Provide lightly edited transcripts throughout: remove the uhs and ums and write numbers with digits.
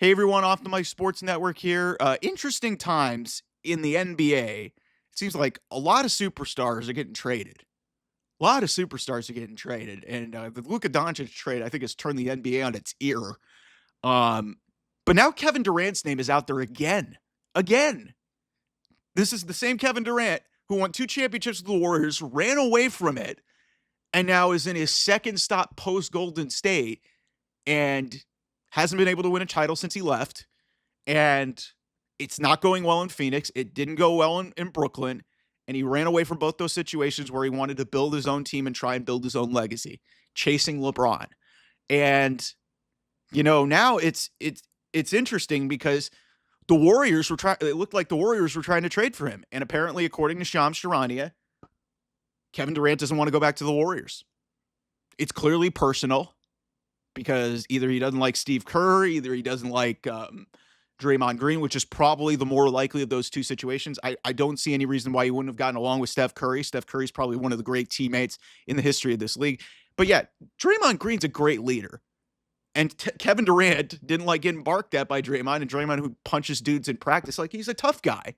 Hey everyone, off the My Sports Network here. Interesting times in the NBA. It seems like a lot of superstars are getting traded. A lot of superstars are getting traded, and the Luka Doncic trade I think has turned the NBA on its ear. Um, but now Kevin Durant's name is out there again. Again, this is the same Kevin Durant who won 2 championships with the Warriors, ran away from it, and now is in his second stop post Golden State, and hasn't been able to win a title since he left. And it's not going well in Phoenix. It didn't go well in Brooklyn. And he ran away from both those situations where he wanted to build his own team and try and build his own legacy, chasing LeBron. And, now it's interesting because the Warriors were trying, it looked like the Warriors were trying to trade for him. And apparently, according to Shams Charania, Kevin Durant doesn't want to go back to the Warriors. It's clearly personal because either he doesn't like Steve Kerr, either he doesn't like Draymond Green, which is probably the more likely of those two situations. I don't see any reason why he wouldn't have gotten along with Steph Curry. Steph Curry's probably one of the great teammates in the history of this league. But yeah, Draymond Green's a great leader. And Kevin Durant didn't like getting barked at by Draymond, and Draymond who punches dudes in practice. Like, he's a tough guy.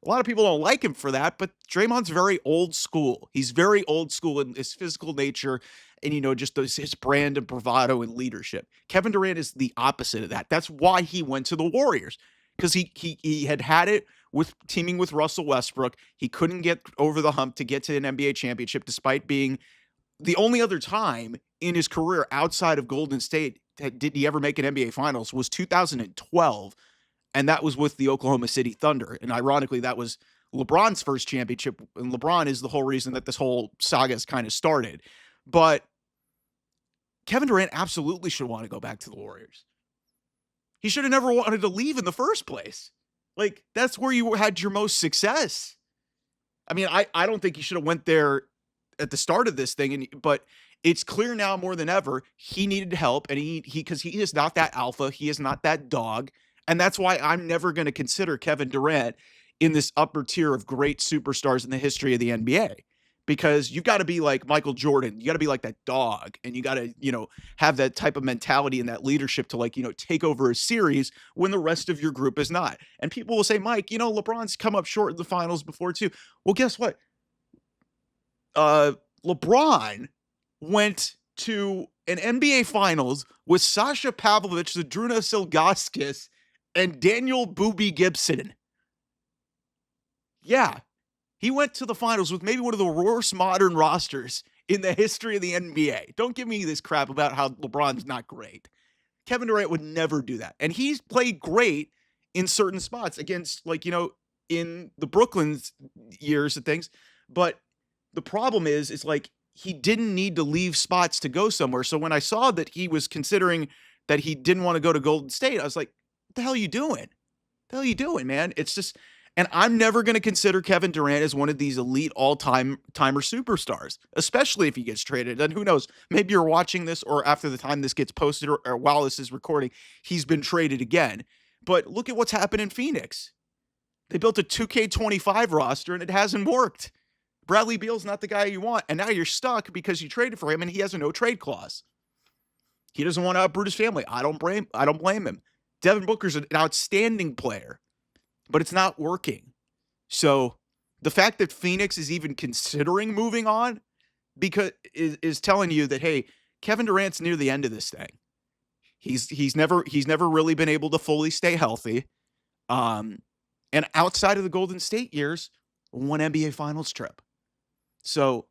A lot of people don't like him for that, but Draymond's very old school. He's very old school in his physical nature and, just his brand of bravado and leadership. Kevin Durant is the opposite of that. That's why he went to the Warriors, because he had it with teaming with Russell Westbrook. He couldn't get over the hump to get to an NBA championship, despite being the only other time in his career outside of Golden State did he ever make an NBA Finals was 2012. And that was with the Oklahoma City Thunder. And ironically, that was LeBron's first championship. And LeBron is the whole reason that this whole saga has kind of started. But Kevin Durant absolutely should want to go back to the Warriors. He should have never wanted to leave in the first place. Like, that's where you had your most success. I mean, I don't think he should have went there at the start of this thing. But it's clear now more than ever, he needed help. And because he is not that alpha. He is not that dog. And that's why I'm never going to consider Kevin Durant in this upper tier of great superstars in the history of the NBA, because you've got to be like Michael Jordan. You got to be like that dog, and you got to, have that type of mentality and that leadership to take over a series when the rest of your group is not. And people will say, Mike, LeBron's come up short in the finals before too. Well, guess what? LeBron went to an NBA Finals with Sasha Pavlovich, Zydrunas Ilgauskas, and Daniel Boobie Gibson. Yeah, he went to the finals with maybe one of the worst modern rosters in the history of the NBA. Don't give me this crap about how LeBron's not great. Kevin Durant would never do that. And he's played great in certain spots against, in the Brooklyn's years and things. But the problem is he didn't need to leave spots to go somewhere. So when I saw that he was considering that he didn't want to go to Golden State, I was like, what the hell are you doing? What the hell are you doing, man? It's just, and I'm never going to consider Kevin Durant as one of these elite timer superstars, especially if he gets traded. And who knows, maybe you're watching this or after the time this gets posted or while this is recording, he's been traded again. But look at what's happened in Phoenix. They built a 2K25 roster and it hasn't worked. Bradley Beal's not the guy you want. And now you're stuck because you traded for him and he has a no trade clause. He doesn't want to uproot his family. I don't blame him. Devin Booker's an outstanding player, but it's not working. So the fact that Phoenix is even considering moving on because is telling you that, hey, Kevin Durant's near the end of this thing. He's never really been able to fully stay healthy. And outside of the Golden State years, one NBA Finals trip. So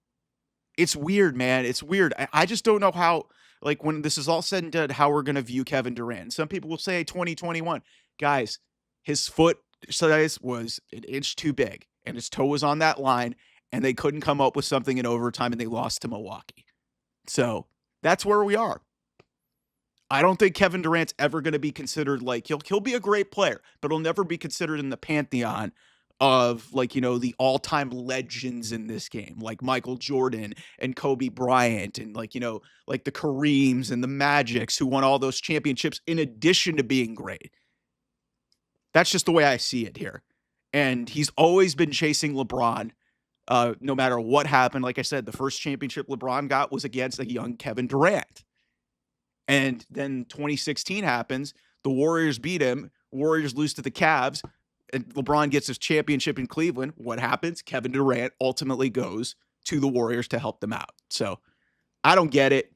it's weird, man. It's weird. I just don't know how, when this is all said and done, how we're going to view Kevin Durant. Some people will say 2021. Guys, his foot size was an inch too big, and his toe was on that line, and they couldn't come up with something in overtime, and they lost to Milwaukee. So that's where we are. I don't think Kevin Durant's ever going to be considered he'll be a great player, but he'll never be considered in the pantheon of the all-time legends in this game, like Michael Jordan and Kobe Bryant and the Kareems and the Magics who won all those championships in addition to being great. That's just the way I see it here. And he's always been chasing LeBron, no matter what happened. Like I said, the first championship LeBron got was against a young Kevin Durant. And then 2016 happens. The Warriors beat him. Warriors lose to the Cavs, and LeBron gets his championship in Cleveland. What happens? Kevin Durant ultimately goes to the Warriors to help them out. So I don't get it.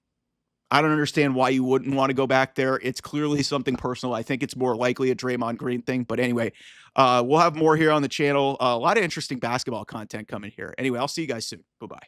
I don't understand why you wouldn't want to go back there. It's clearly something personal. I think it's more likely a Draymond Green thing. But anyway, we'll have more here on the channel. A lot of interesting basketball content coming here. Anyway, I'll see you guys soon. Bye-bye.